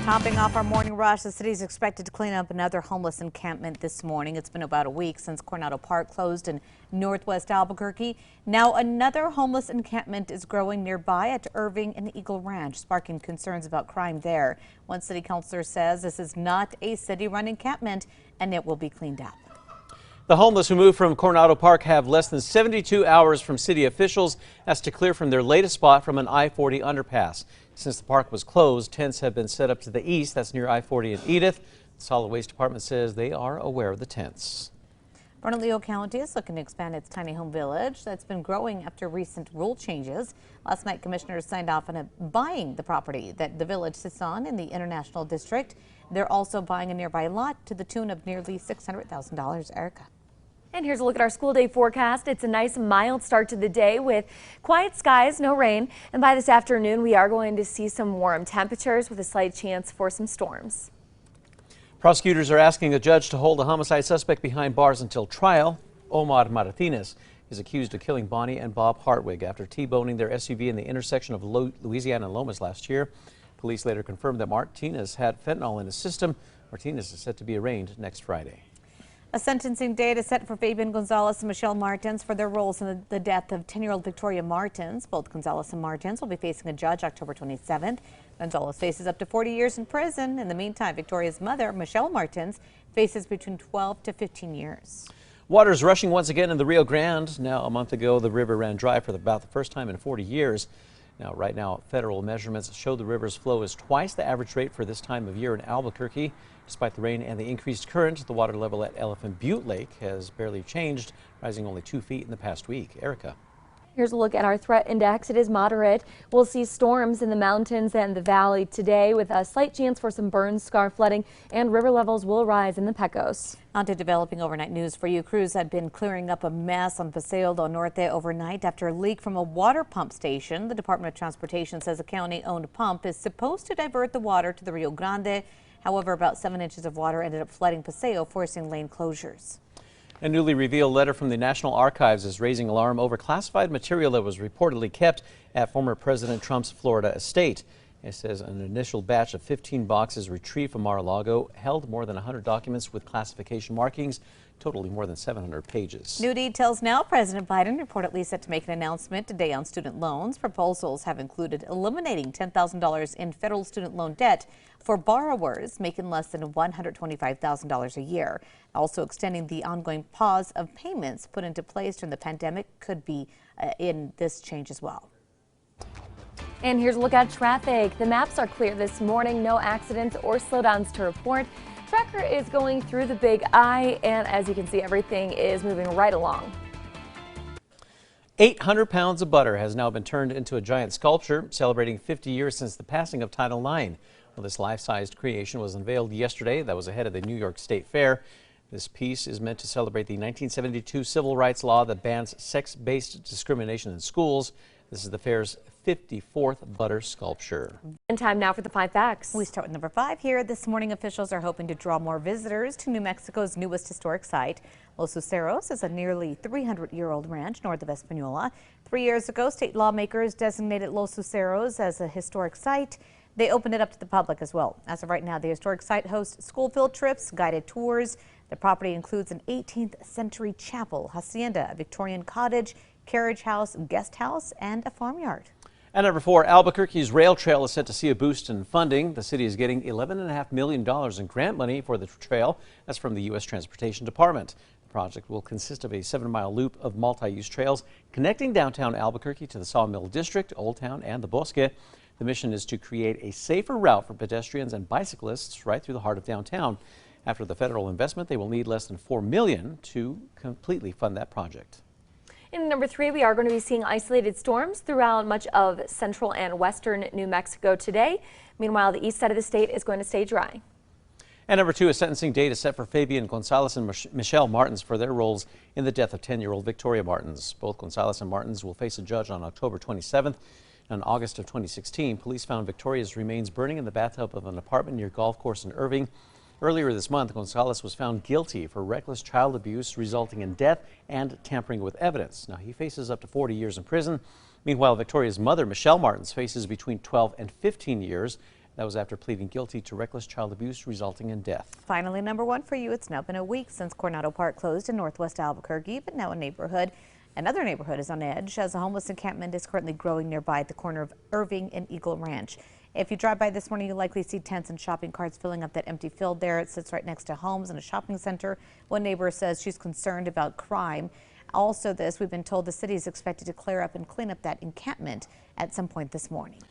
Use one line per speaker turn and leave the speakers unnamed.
Topping off our morning rush, the city is expected to clean up another homeless encampment this morning. It's been about a week since Coronado Park closed in northwest Albuquerque. Now another homeless encampment is growing nearby at Irving and Eagle Ranch, sparking concerns about crime there. One city councilor says this is not a city-run encampment and it will be cleaned up.
The homeless who moved from Coronado Park have less than 72 hours from city officials as to clear from their latest spot from an I-40 underpass. Since the park was closed, tents have been set up to the east. That's near I-40 and Edith. The Solid Waste Department says they are aware of the tents.
Bernalillo County is looking to expand its tiny home village that's been growing after recent rule changes. Last night, commissioners signed off on buying the property that the village sits on in the International District. They're also buying a nearby lot to the tune of nearly $600,000. Erica.
And here's a look at our school day forecast. It's a nice mild start to the day with quiet skies, no rain. And by this afternoon, we are going to see some warm temperatures with a slight chance for some storms.
Prosecutors are asking a judge to hold a homicide suspect behind bars until trial. Omar Martinez is accused of killing Bonnie and Bob Hartwig after T-boning their SUV in the intersection of Louisiana and Lomas last year. Police later confirmed that Martinez had fentanyl in his system. Martinez is set to be arraigned next Friday.
A sentencing date is set for Fabian Gonzalez and Michelle Martins for their roles in the death of 10-year-old Victoria Martins. Both Gonzalez and Martins will be facing a judge October 27th. Gonzalez faces up to 40 years in prison. In the meantime, Victoria's mother, Michelle Martins, faces between 12 to 15 years.
Water's rushing once again in the Rio Grande. Now, a month ago, the river ran dry for about the first time in 40 years. Now, right now, federal measurements show the river's flow is twice the average rate for this time of year in Albuquerque. Despite the rain and the increased current, the water level at Elephant Butte Lake has barely changed, rising only 2 feet in the past week. Erica.
Here's a look at our threat index. It is moderate. We'll see storms in the mountains and the valley today with a slight chance for some burn scar flooding, and river levels will rise in the Pecos.
On to developing overnight news for you. Crews had been clearing up a mess on Paseo del Norte overnight after a leak from a water pump station. The Department of Transportation says a county-owned pump is supposed to divert the water to the Rio Grande. However, about 7 inches of water ended up flooding Paseo, forcing lane closures.
A newly revealed letter from the National Archives is raising alarm over classified material that was reportedly kept at former President Trump's Florida estate. It says an initial batch of 15 boxes retrieved from Mar-a-Lago held more than 100 documents with classification markings, totaling more than 700 pages.
New details now. President Biden reportedly set to make an announcement today on student loans. Proposals have included eliminating $10,000 in federal student loan debt for borrowers making less than $125,000 a year. Also extending the ongoing pause of payments put into place during the pandemic could be in this change as well.
And here's a look at traffic. The maps are clear this morning. No accidents or slowdowns to report. Tracker is going through the Big I, and as you can see, everything is moving right along.
800 pounds of butter has now been turned into a giant sculpture, celebrating 50 years since the passing of Title IX. Well, this life-sized creation was unveiled yesterday. That was ahead of the New York State Fair. This piece is meant to celebrate the 1972 civil rights law that bans sex-based discrimination in schools. This is the fair's 54th butter sculpture.
And time now for the 5 facts.
We start with number 5 here. This morning, officials are hoping to draw more visitors to New Mexico's newest historic site. Los Luceros is a nearly 300-year-old ranch north of Espanola. 3 years ago, state lawmakers designated Los Luceros as a historic site. They opened it up to the public as well. As of right now, the historic site hosts school field trips, guided tours. The property includes an 18th century chapel, hacienda, a Victorian cottage, carriage house, guest house, and a farmyard.
And number 4, Albuquerque's rail trail is set to see a boost in funding. The city is getting $11.5 million in grant money for the trail. That's from the U.S. Transportation Department. The project will consist of a 7-mile loop of multi-use trails connecting downtown Albuquerque to the Sawmill District, Old Town, and the Bosque. The mission is to create a safer route for pedestrians and bicyclists right through the heart of downtown. After the federal investment, they will need less than $4 million to completely fund that project.
In number 3, we are going to be seeing isolated storms throughout much of central and western New Mexico today. Meanwhile, the east side of the state is going to stay dry.
And number 2, a sentencing date is set for Fabian Gonzalez and Michelle Martins for their roles in the death of 10-year-old Victoria Martins. Both Gonzalez and Martins will face a judge on October 27th. In August of 2016, police found Victoria's remains burning in the bathtub of an apartment near Golf Course in Irving. Earlier this month, Gonzalez was found guilty for reckless child abuse resulting in death and tampering with evidence. Now, he faces up to 40 years in prison. Meanwhile, Victoria's mother, Michelle Martins, faces between 12 and 15 years. That was after pleading guilty to reckless child abuse resulting in death.
Finally, number one for you. It's now been a week since Coronado Park closed in northwest Albuquerque, but now another neighborhood is on edge as a homeless encampment is currently growing nearby at the corner of Irving and Eagle Ranch. If you drive by this morning, you'll likely see tents and shopping carts filling up that empty field there. It sits right next to homes and a shopping center. One neighbor says she's concerned about crime. Also we've been told the city is expected to clear up and clean up that encampment at some point this morning.